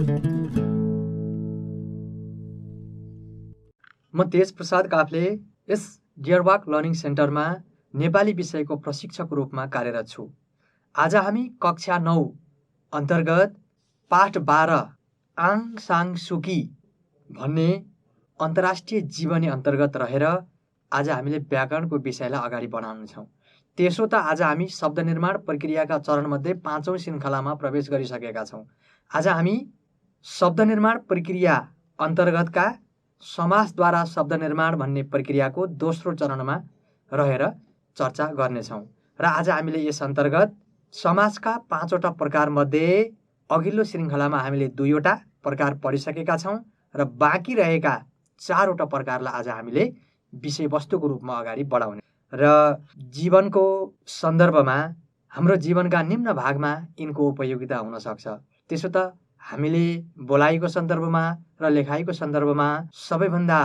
म तेज प्रसाद काफ्ले यस डियरवाक लर्निङ सेन्टरमा नेपाली विषयको प्रशिक्षक रूपमा कार्यरत छु। आज हामी कक्षा 9 अन्तर्गत पाठ 12 आङ साङ सुकी भन्ने अन्तर्राष्ट्रिय जीवनी अन्तर्गत रहेर आज हामीले व्याकरणको विषयलाई अगाडि बढाउनेछौँ। त्यसो त आज हामी शब्द निर्माण प्रक्रियाका चरणमध्ये 5औं श्रृङ्खलामा प्रवेश गरिसकेका छौँ। आज हामी शब्द निर्माण प्रक्रिया अन्तर्गतका समासद्वारा शब्द निर्माण भन्ने प्रक्रियाको दोस्रो चरणमा रहेर चर्चा गर्नेछौँ र आज हामीले यस अन्तर्गत समासका 5वटा प्रकारमध्ये अघिल्लो श्रृङ्खलामा हामीले 2वटा प्रकार पढिसकेका छौँ र बाँकी रहेका 4वटा प्रकारलाई आज हामीले विषयवस्तुको रूपमा अगाडि बढाउने र जीवनको सन्दर्भमा हाम्रो जीवनका निम्न भागमा यिनको उपयोगिता हुन सक्छ। त्यसो त हामीले बोलाइको सन्दर्भमा र लेखाइको सन्दर्भमा सबैभन्दा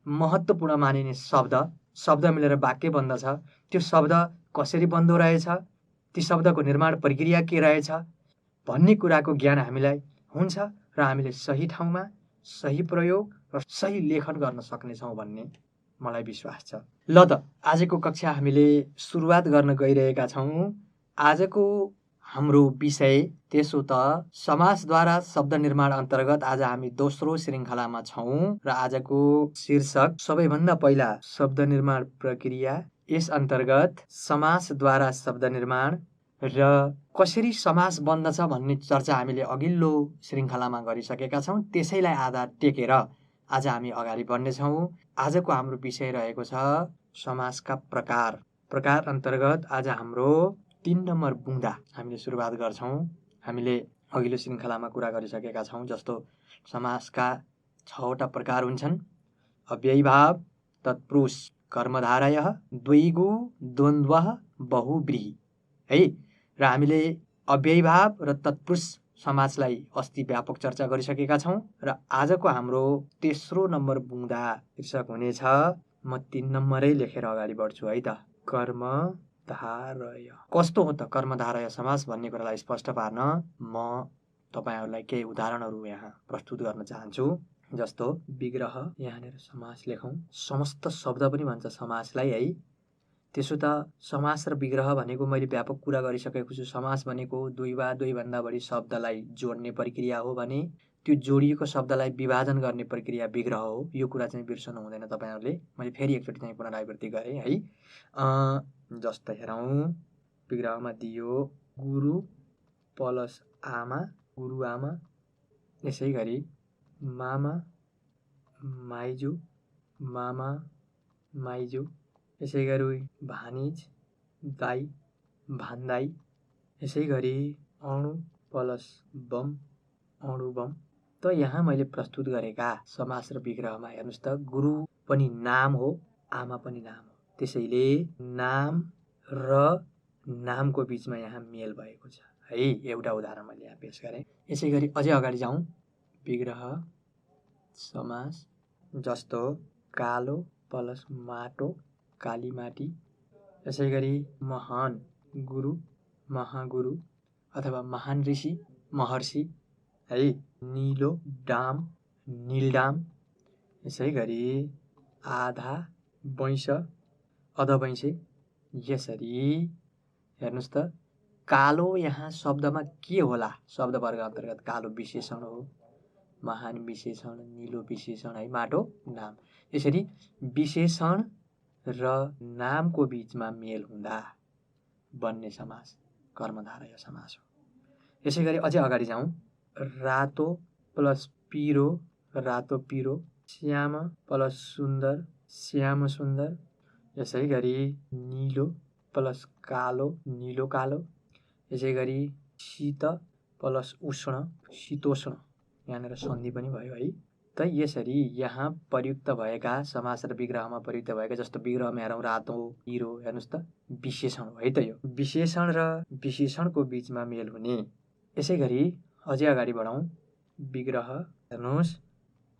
महत्त्वपूर्ण मानिने शब्द मिलेर वाक्य बन्दछ। त्यो शब्द कसरी बन्दो रहेछ, ती शब्दको निर्माण प्रक्रिया के रहेछ भन्ने कुराको ज्ञान हामीलाई हुन्छ र हामीले सही ठाउँमा सही प्रयोग र सही लेखन गर्न सक्नेछौँ भन्ने मलाई विश्वास छ। ल त आजको कक्षा हामीले सुरुवात गर्न गइरहेका छौँ। आजको हाम्रो विषय त्यसो त समासद्वारा शब्द निर्माण अन्तर्गत आज हामी दोस्रो श्रृङ्खलामा छौँ र आजको शीर्षक सबैभन्दा पहिला शब्द निर्माण प्रक्रिया, यस अन्तर्गत समासद्वारा शब्द निर्माण र कसरी समास बन्दछ भन्ने चर्चा हामीले अघिल्लो श्रृङ्खलामा गरिसकेका छौँ। त्यसैलाई आधार टेकेर आज हामी अगाडि बढ्नेछौँ। आजको हाम्रो विषय रहेको छ समासका प्रकार अन्तर्गत आज हाम्रो 3 नम्बर बुँदा हामीले सुरुवात गर्छौँ। हामीले अघिल्लो श्रृङ्खलामा कुरा गरिसकेका छौँ जस्तो समासका 6वटा प्रकार हुन्छन्: अव्ययीभाव, तत्पुरुष, कर्मधारय, द्विगु, द्वन्द्वः, बहुव्रीहि है। र हामीले अव्ययीभाव र तत्पुरुष समासलाई अस्ति व्यापक चर्चा गरिसकेका छौँ र आजको हाम्रो तेस्रो नम्बर बुँदा शीर्षक हुनेछ, म 3 नम्बरै लेखेर अगाडि बढ्छु है त, कर्मधारय। कस्तो हो त कर्मधारय समास भन्ने कुरालाई स्पष्ट पार्न म तपाईहरुलाई केही उदाहरणहरू यहाँ प्रस्तुत गर्न चाहन्छु। जस्तो विग्रह, यहाँनिर समास लेखौँ। समस्त शब्द पनि भन्छ समासलाई है। त्यसो त समास र विग्रह भनेको मैले व्यापक कुरा गरिसकेको छु। समास भनेको दुई वा दुईभन्दा बढी शब्दलाई जोड्ने प्रक्रिया हो भने त्यो जोडिएको शब्दलाई विभाजन गर्ने प्रक्रिया विग्रह हो। यो कुरा चाहिँ बिर्सनु हुँदैन तपाईहरुले। मैले फेरि एकचोटि चाहिँ पुनरावृत्ति गरेँ है। जस्तो हेरौँ, विग्रहमा दियो गुरु प्लस आमा, गुरुआमा, यसै गरी मामा माइजू, मामा माइजू, यसै गरी भानिज दाई, भान्दाई, यसै गरी अणु प्लस बम, अणुबम। त यहाँ मैले प्रस्तुत गरेका समास र विग्रहमा हेर्नुहोस् त, गुरु पनि नाम हो, आमा पनि नाम हो। त्यसैले नाम र नामको बीचमा यहाँ मेल भएको छ है। एउटा उदाहरण मैले यहाँ पेश गरेँ। यसै गरी अझै अगाडि जाउँ। विग्रह समास जस्तो कालो प्लस माटो, काली माटी, यसै गरी महान गुरु, महागुरु अथवा महान ऋषि, महर्षि है। नीलो डाम, नीलडाम, यसै गरी आधा वैंश, अधवैंशे। यसरी हेर्नुहोस् त, कालो यहाँ शब्दमा के होला? शब्दवर्ग अन्तर्गत कालो विशेषण हो, महान विशेषण, नीलो विशेषण है, माटो नाम। यसरी विशेषण र नामको बीचमा मेल हुँदा बन्ने समास कर्मधारय समास हो। यसै गरी अझै अगाडि जाउँ। रातो प्लस पिरो, रातो पिरो, श्याम प्लस सुन्दर, श्याम सुन्दर, यसै गरी नीलो प्लस कालो, नीलो कालो, यसै गरी शीत प्लस उष्ण, शीतोष्ण, यहाँनिर सन्धि पनि भयो है। त यसरी यहाँ प्रयुक्त भएका समास र विग्रहमा प्रयुक्त भएका, जस्तो विग्रहमा हेरौँ रातो पिरो, हेर्नुहोस् त विशेषण हो है त। यो विशेषण र विशेषणको बीचमा मेल हुने। यसै गरी अझै अगाडि बढौँ। विग्रह हेर्नुहोस्,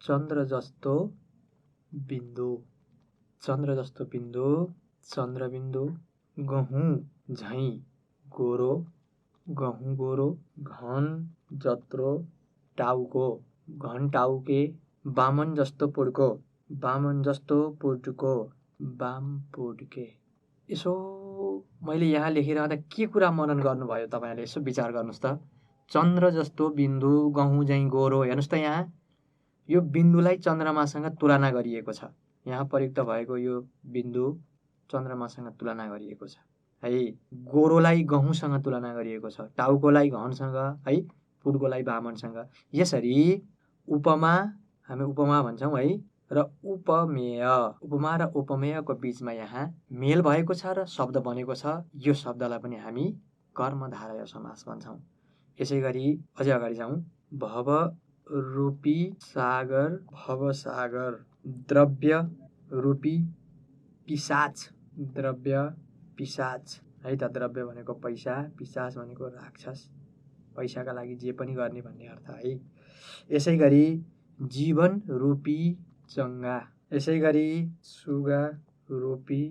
चन्द्र जस्तो बिन्दु, चन्द्र जस्तो बिन्दु, चन्द्रबिन्दु, गहुँ झैँ गोरो, गहुँ गोरो, घन जत्रो टाउको, घनटाउके, बामन जस्तो पुड्को, बामन जस्तो पुड्को, बामपुड्के। यसो मैले यहाँ लेखिरहँदा के कुरा मनन गर्नुभयो तपाईँहरूले यसो विचार गर्नुहोस् त। चन्द्र जस्तो बिन्दु गहुँ झैँ गोरो, हेर्नुहोस् त यहाँ यो बिन्दुलाई चन्द्रमासँग तुलना गरिएको छ। यहाँ प्रयुक्त भएको यो बिन्दु चन्द्रमासँग तुलना गरिएको छ है। गोरोलाई गहुँसँग तुलना गरिएको छ, टाउकोलाई घनसँग है, पुड्कोलाई बामनसँग। यसरी उपमा, हामी उपमा भन्छौँ है, र उपमेय, उपमा र उपमेयको बीचमा यहाँ मेल भएको छ र शब्द बनेको छ। यो शब्दलाई पनि हामी कर्मधारय समास भन्छौँ। यसै गरी अझै अगाडि जाउँ। भव रूपी सागर, भवसागर, द्रव्य रूपी पिशाच, द्रव्य पिशाच है त। द्रव्य भनेको पैसा, पिशाच भनेको राक्षस, पैसाका लागि जे पनि गर्ने भन्ने अर्थ है। यसै गरी जीवन रूपी चङ्गा, यसै गरी सुगा रूपी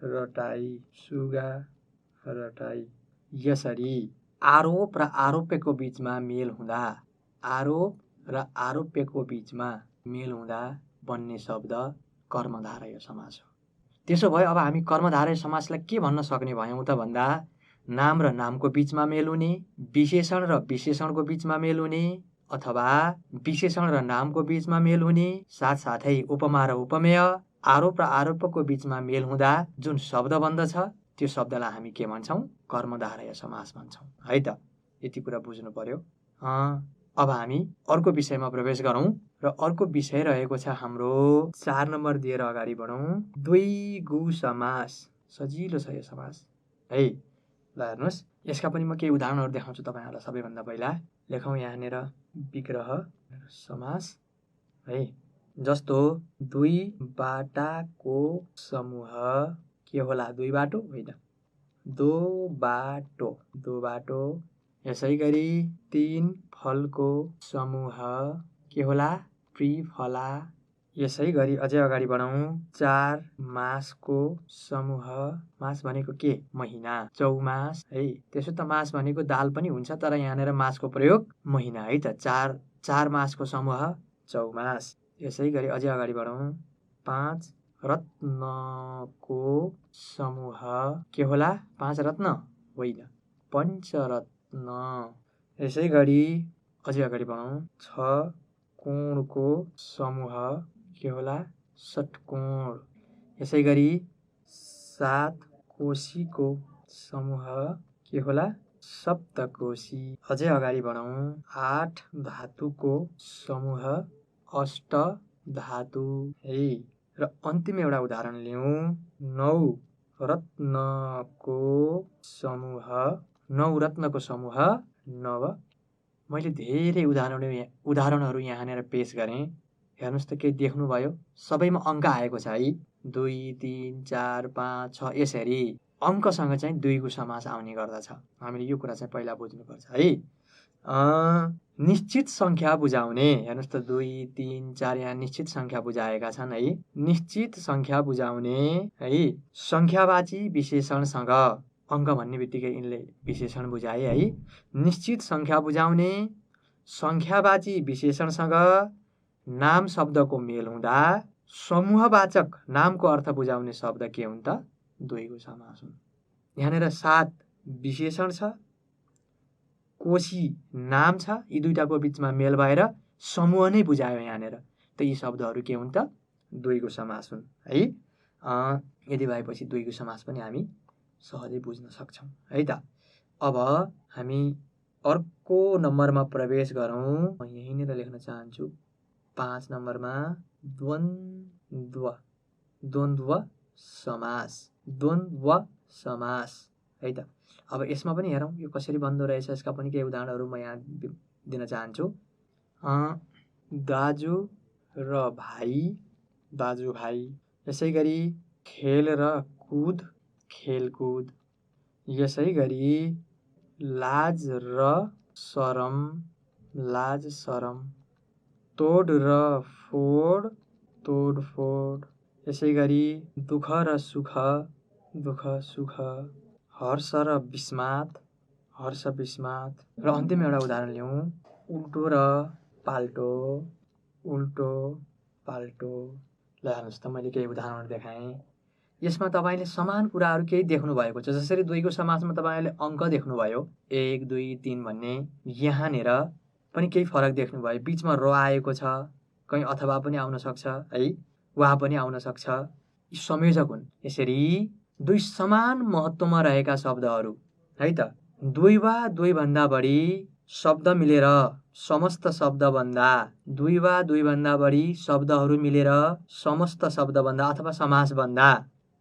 रटाई, सुगा रटाई। यसरी आरोप र आरोप्यको बीचमा मेल हुँदा, आरोप र आरोप्यको बीचमा मेल हुँदा बन्ने शब्द कर्मधारय समास हो। त्यसो भए अब हामी कर्मधारय समासलाई के भन्न सक्ने भयौँ त भन्दा, नाम र नामको बीचमा मेल हुने, विशेषण र विशेषणको बीचमा मेल हुने, अथवा विशेषण र नामको बीचमा मेल हुने, साथसाथै उपमा र उपमेय, आरोप र आरोपको बीचमा मेल हुँदा जुन शब्द बन्दछ त्यो शब्दलाई हामी के भन्छौँ? कर्मधारय समास भन्छौँ है त। यति कुरा बुझ्नु पर्यो। अब हामी अर्को विषयमा प्रवेश गरौँ र अर्को विषय रहेको छ हाम्रो 4 नम्बर दिएर अगाडि बढौँ, द्विगु समास। सजिलो छ यो समास है। ल हेर्नुहोस्, यसका पनि म केही उदाहरणहरू देखाउँछु तपाईँहरूलाई। सबैभन्दा पहिला लेखौँ यहाँनिर विग्रह समास है। जस्तो दुई बाटाको समूह के होला? दुई बाटो होइन, दो बाटो, दो बाटो। यसै गरी 3 फलको समूह के होला? त्रिफला। यसै गरी अझै अगाडि बढौँ, 4 मासको समूह, मास भनेको के? महिना, चौमास है। त्यसो त मास भनेको दाल पनि हुन्छ, तर यहाँनिर मासको प्रयोग महिना है त। 4 मासको समूह चौमास। यसै गरी अझै अगाडि बढौँ, 5 रत्नको समूह के होला? 5 रत्न होइन, पञ्चरत्न। यसै गरी अझै अगाडि बढौँ, 6 कोणको समूह के होला? षट्कोण। यसै गरी 7 कोशीको समूह के होला? सप्तकोशी। अझै अगाडि बढौँ, 8 धातुको समूह अष्ट धातु है। र अन्तिम एउटा उदाहरण लिउँ, 9 रत्नको समूह, 9 रत्नको समूह नव। मैले धेरै उदाहरणहरू यहाँनिर पेश गरेँ। हेर्नुहोस् त, केही देख्नुभयो? सबैमा अङ्क आएको छ है। 2, 3, 4, 5, 6 यसरी अङ्कसँग चाहिँ द्विगु समास आउने गर्दछ। हामीले यो कुरा चाहिँ पहिला बुझ्नुपर्छ है। निश्चित सङ्ख्या बुझाउने, हेर्नुहोस् त 2, 3, 4 यहाँ निश्चित सङ्ख्या बुझाएका छन् है। निश्चित सङ्ख्या बुझाउने है, सङ्ख्यावाची विशेषणसँग, अङ्क भन्ने बित्तिकै यिनले विशेषण बुझाए है। निश्चित सङ्ख्या बुझाउने सङ्ख्यावाची विशेषणसँग नाम शब्दको मेल हुँदा समूहवाचक नामको अर्थ बुझाउने शब्द के हुन् त? द्विगु समास हुन्। यहाँनिर 7 विशेषण छ, कोशी नाम छ, यी दुईटाको बीचमा मेल भएर समूह नै बुझायो यहाँनिर, त यी शब्दहरू के हुन् त? द्विगु समास हुन् है। यदि भएपछि द्विगु समास पनि हामी सहजै बुझ्न सक्छौँ है त। अब हामी अर्को नम्बरमा प्रवेश गरौँ। म यहीँनिर लेख्न चाहन्छु 5 नम्बरमा द्वन्द्व, द्वन्द्व समास, द्वन्द्व समास है त। अब यसमा पनि हेरौँ यो कसरी बन्दो रहेछ। यसका पनि केही उदाहरणहरू म यहाँ दिन चाहन्छु। दाजु र भाइ, दाजुभाइ। यसै गरी खेल र कुद, खेलकुद। यसै गरी लाज र शरम, लाज शरम। तोड र फोड, तोडफोड। यसै गरी दुःख र सुख, दुःख सुख। हर्ष र विस्मात, हर्ष विस्मात। र अन्तिम एउटा उदाहरण लिउँ, उल्टो र पाल्टो, उल्टो पाल्टो। ल हेर्नुहोस् त मैले केही उदाहरणहरू देखाएँ। यसमा तपाईँले समान कुराहरू केही देख्नु भएको छ। जसरी 2 को समासमा तपाईँले अङ्क देख्नुभयो 1 2 3 भन्ने, यहाँनिर पनि केही फरक देख्नुभयो। बिचमा र आएको छ, कहीँ अथवा पनि आउन सक्छ है, वा पनि आउन सक्छ। यी संयोजक हुन्। यसरी 2 समान महत्त्वमा रहेका शब्दहरू है त, 2 वा 2 भन्दा बढी शब्द मिलेर समस्त शब्दभन्दा, 2 वा 2 भन्दा बढी शब्दहरू मिलेर समस्त शब्दभन्दा अथवा समासभन्दा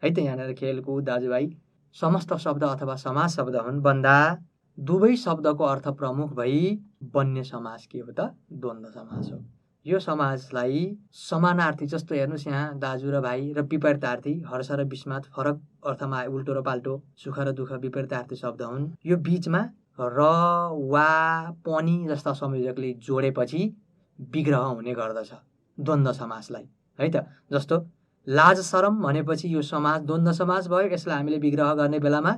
है त, यहाँनिर खेलकुद दाजुभाइ समस्त शब्द अथवा समास शब्द हुन् भन्दा दुवै शब्दको अर्थ प्रमुख भई बन्ने समास के हो त? द्वन्द्व समास हो। यो समाजलाई समानार्थी, जस्तो हेर्नुहोस् यहाँ दाजु र भाइ र विपरीतार्थी, हर्ष र विस्मात फरक अर्थमा उल्टो र पाल्टो, सुख र दुःख विपरीतार्थी शब्द हुन्। यो बिचमा र वा पनि जस्ता संयोजकले जोडेपछि विग्रह हुने गर्दछ द्वन्द्व समासलाई है त। जस्तो लाज शरम भनेपछि यो समास द्वन्द्व समास भयो। यसलाई हामीले विग्रह गर्ने बेलामा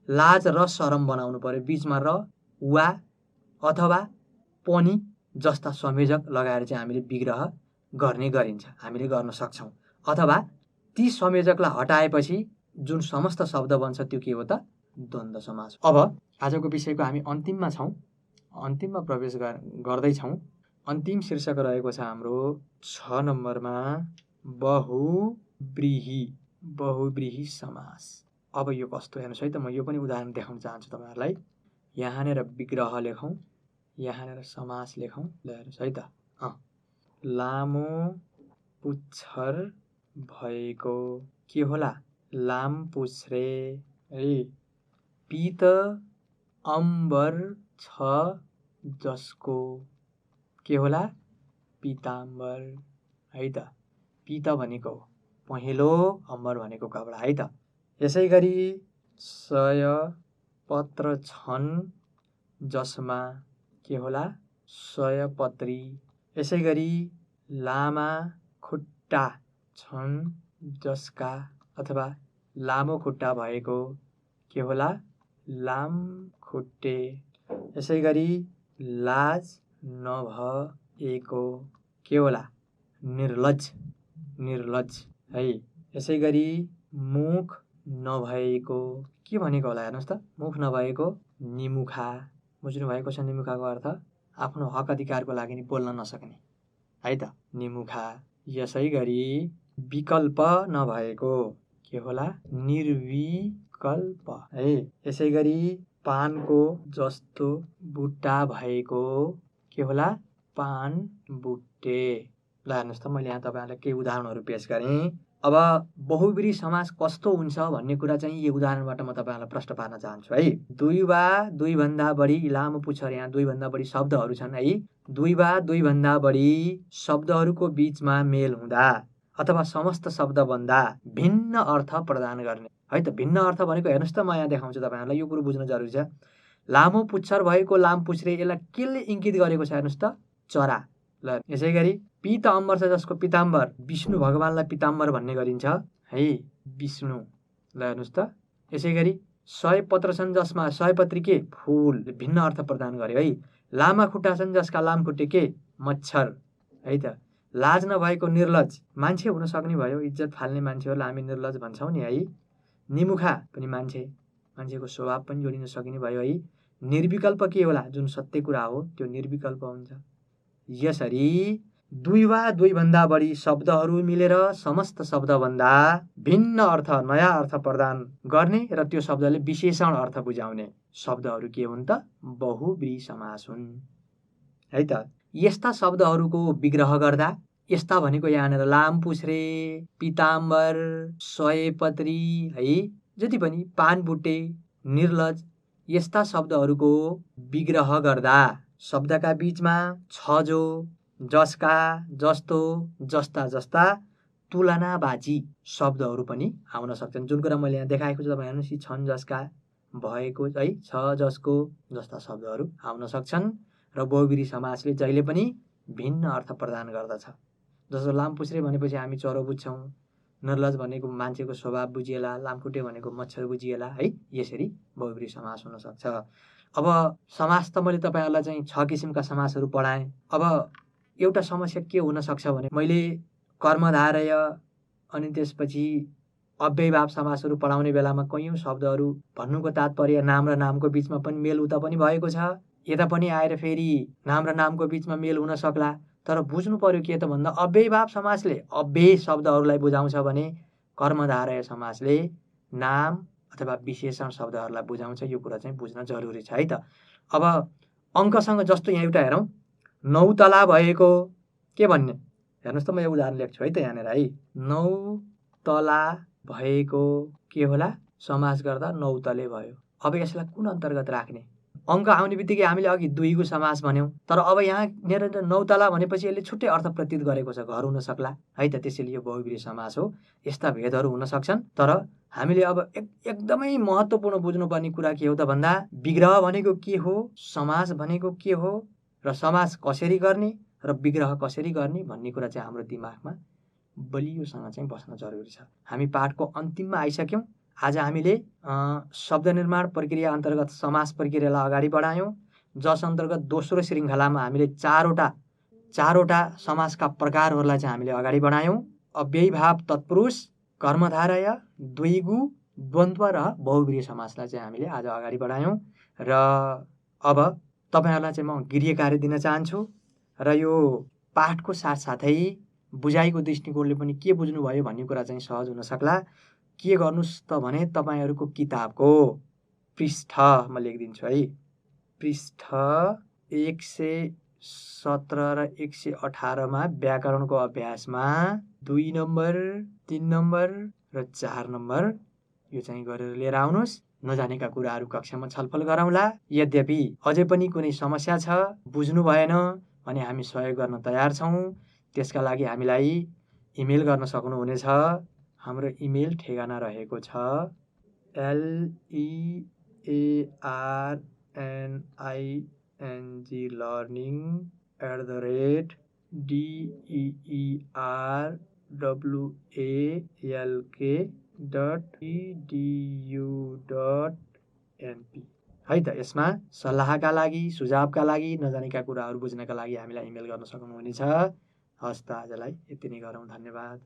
लाज र शरम बनाउनु पर्यो। बिचमा र वा अथवा पनि जस्ता संयोजक लगाएर चाहिँ हामीले विग्रह गर्ने गरिन्छ, हामीले गर्न सक्छौँ। अथवा ती संयोजकलाई हटाएपछि जुन समस्त शब्द बन्छ त्यो के हो त? द्वन्द्व समास। अब आजको विषयको हामी अन्तिममा छौँ, अन्तिममा प्रवेश गर्दैछौँ। अन्तिम शीर्षक रहेको छ हाम्रो 6 नम्बरमा बहुव्रीहि, बहुव्रीहि समास। अब यो कस्तो हेर्नुहोस् है त, म यो पनि उदाहरण देखाउन चाहन्छु तपाईँहरूलाई। यहाँनिर विग्रह लेखौँ, यहाँनिर समास लेखौँ। ल हेर्नुहोस् है त, लामो पुच्छर भएको के होला? लामपुच्छ्रे है। पीत अम्बर छ जसको के होला? पीताम्बर है त। पीत भनेको पहेँलो, अम्बर भनेको कपडा है त। यसै गरी 100 पत्र छन् जसमा के होला? सयपत्री। यसै गरी लामा खुट्टा छन् जसका, अथवा लामो खुट्टा भएको के होला? लामखुट्टे। यसै गरी लाज नभएको के होला? निर्लज, निर्लज है। यसै गरी मुख नभएको के भनेको होला? हेर्नुहोस् त, मुख नभएको निमुखा। बुझ्नु भएको छ निमुखाको अर्थ? आफ्नो हक अधिकारको लागि नि बोल्न नसक्ने है त, निमुखा। यसै गरी विकल्प नभएको के होला? निर्विकल्प है। यसै गरी पानको जस्तो बुट्टा भएको के होला? पान बुट्टे। ल हेर्नुहोस् त, मैले यहाँ तपाईँहरूलाई केही उदाहरणहरू पेश गरेँ। अब बहुव्रीहि समास कस्तो हुन्छ भन्ने कुरा चाहिँ यो उदाहरणबाट म तपाईँहरूलाई प्रश्न पार्न चाहन्छु है। 2 वा 2 भन्दा बढी, लामो पुच्छर, यहाँ 2 भन्दा बढी शब्दहरू छन् है। 2 वा 2 भन्दा बढी शब्दहरूको बिचमा मेल हुँदा अथवा समस्त शब्दभन्दा भिन्न अर्थ प्रदान गर्ने है त। भिन्न अर्थ भनेको हेर्नुहोस् त, म यहाँ देखाउँछु तपाईँहरूलाई, यो कुरो बुझ्न जरुरी छ। लामो पुच्छर भएको लामपुच्छ्रे, यसलाई केले इङ्गित गरेको छ हेर्नुहोस् त? चरा। ल यसै गरी पीत अम्बर छ जसको पीताम्बर, विष्णु भगवानलाई पीताम्बर भन्ने गरिन्छ है, विष्णु। ल हेर्नुहोस् त। यसै गरी 100 पत्र छन् जसमा सयपत्री के? फूल, भिन्न अर्थ प्रदान गर्यो है। लामा खुट्टा छन् जसका लामखुट्टे के? मच्छर है त। लाज नभएको निर्लज, मान्छे हुन सक्ने भयो, इज्जत फाल्ने मान्छेहरूलाई हामी निर्लज भन्छौँ नि है। निमुखा पनि मान्छे, मान्छेको स्वभाव पनि जोडिन सकिने भयो है। निर्विकल्प के होला? जुन सत्य कुरा हो त्यो निर्विकल्प हुन्छ। यसरी 2 वा 2 भन्दा बढी शब्दहरू मिलेर समस्त शब्दभन्दा भिन्न अर्थ, नयाँ अर्थ प्रदान गर्ने र त्यो शब्दले विशेषण अर्थ बुझाउने शब्दहरू के हुन् त? बहुव्रीहि समास हुन् है त। यस्ता शब्दहरूको विग्रह गर्दा, यस्ता भनेको यहाँनिर लामपुच्छ्रे, पीताम्बर, सयपत्री है, जति पनि पानबुट्टे, निर्लज, यस्ता शब्दहरूको विग्रह गर्दा शब्दका बिचमा छ जो, जसका, जस्तो, जस्ता जस्ता तुलनाबाजी शब्दहरू पनि आउन सक्छन्। जुन कुरा मैले यहाँ देखाएको छु तपाईँ हेर्नुहोस्, छन् जसका, भएको है, छ जसको जस्ता शब्दहरू आउन सक्छन् र बहुव्रीहि समासले जहिले पनि भिन्न अर्थ प्रदान गर्दछ। जस्तो लामपुच्छ्रे भनेपछि हामी चरो बुझ्छौँ, निर्लज भनेको मान्छेको स्वभाव बुझिएला, लामखुट्टे भनेको मच्छर बुझिएला है। यसरी बहुव्रीहि समास हुन सक्छ। अब समास त मैले तपाईँहरूलाई चाहिँ 6 किसिमका समासहरू पढाएँ। अब एउटा समस्या के हुनसक्छ भने मैले कर्मधारय अनि त्यसपछि अव्ययीभाव समासहरू पढाउने बेलामा कैयौँ शब्दहरू भन्नुको तात्पर्य नाम र नामको बिचमा पनि मेल उता पनि भएको छ, यता पनि आएर फेरि नाम र नामको बिचमा मेल हुन सक्ला। तर बुझ्नु पर्यो के त भन्दा अव्ययीभाव समासले अव्यय शब्दहरूलाई बुझाउँछ भने कर्मधारय समासले नाम अथवा विशेषण शब्दहरूलाई बुझाउँछ। यो कुरा चाहिँ बुझ्न जरुरी छ है त। अब अङ्कसँग जस्तो यहाँ एउटा हेरौँ, 9 तला भएको के भन्ने, हेर्नुहोस् त म यो उदाहरण लेख्छु है त यहाँनिर है। 9 तला भएको के होला, समास गर्दा 9 तले भयो। अब यसलाई कुन अन्तर्गत राख्ने, अङ्क आउने बित्तिकै हामीले अघि दुईको समास भन्यौँ, तर अब यहाँनिर 9 तला भनेपछि यसले छुट्टै अर्थ प्रतीत गरेको छ, घर हुन सक्ला है त, त्यसैले यो बहुब्रीहि समास हो। यस्ता भेदहरू हुन सक्छन्। तर हामीले अब एकदमै महत्त्वपूर्ण बुझ्नुपर्ने कुरा के हो त भन्दा विग्रह भनेको के हो, समास भनेको के हो र समास कसरी गर्ने र विग्रह कसरी गर्ने भन्ने कुरा चाहिँ हाम्रो दिमागमा बलियोसँग चाहिँ बस्न जरुरी छ। हामी पाठको अन्तिममा आइसक्यौँ। आज हामीले शब्द निर्माण प्रक्रिया अन्तर्गत समास प्रक्रियालाई अगाडि बढायौँ, जस अन्तर्गत दोस्रो श्रृङ्खलामा हामीले चारवटा समासका प्रकारहरूलाई चाहिँ हामीले अगाडि बढायौँ। अव्ययीभाव तत्पुरुष, कर्मधारय, द्विगु, द्वन्द्व र बहुब्रीहि समासलाई चाहिँ हामीले आज अगाडि बढायौँ। र अब तपाईँहरूलाई चाहिँ म गृह कार्य दिन चाहन्छु र यो पाठको साथसाथै बुझाइको दृष्टिकोणले पनि के बुझ्नुभयो भन्ने कुरा चाहिँ सहज हुन सक्ला। के गर्नुहोस् त भने तपाईँहरूको किताबको पृष्ठ म लेखिदिन्छु है, पृष्ठ 117 र 118 व्याकरणको अभ्यासमा 2 नम्बर, 3 नम्बर र 4 नम्बर यो चाहिँ गरेर लिएर आउनुहोस्। नजानेका कुराहरू कक्षामा छलफल गरौँला। यद्यपि अझै पनि कुनै समस्या छ, बुझ्नु भएन भने हामी सहयोग गर्न तयार छौँ। त्यसका लागि हामीलाई इमेल गर्न सक्नुहुनेछ। हाम्रो इमेल ठेगाना रहेको छ learning@learningawalk.edu.np है त। यसमा सल्लाहका लागि, सुझावका लागि, नजानेका कुराहरू बुझ्नका लागि हामीलाई इमेल गर्न सक्नुहुनेछ। हस् त, आजलाई यति नै गरौँ। धन्यवाद।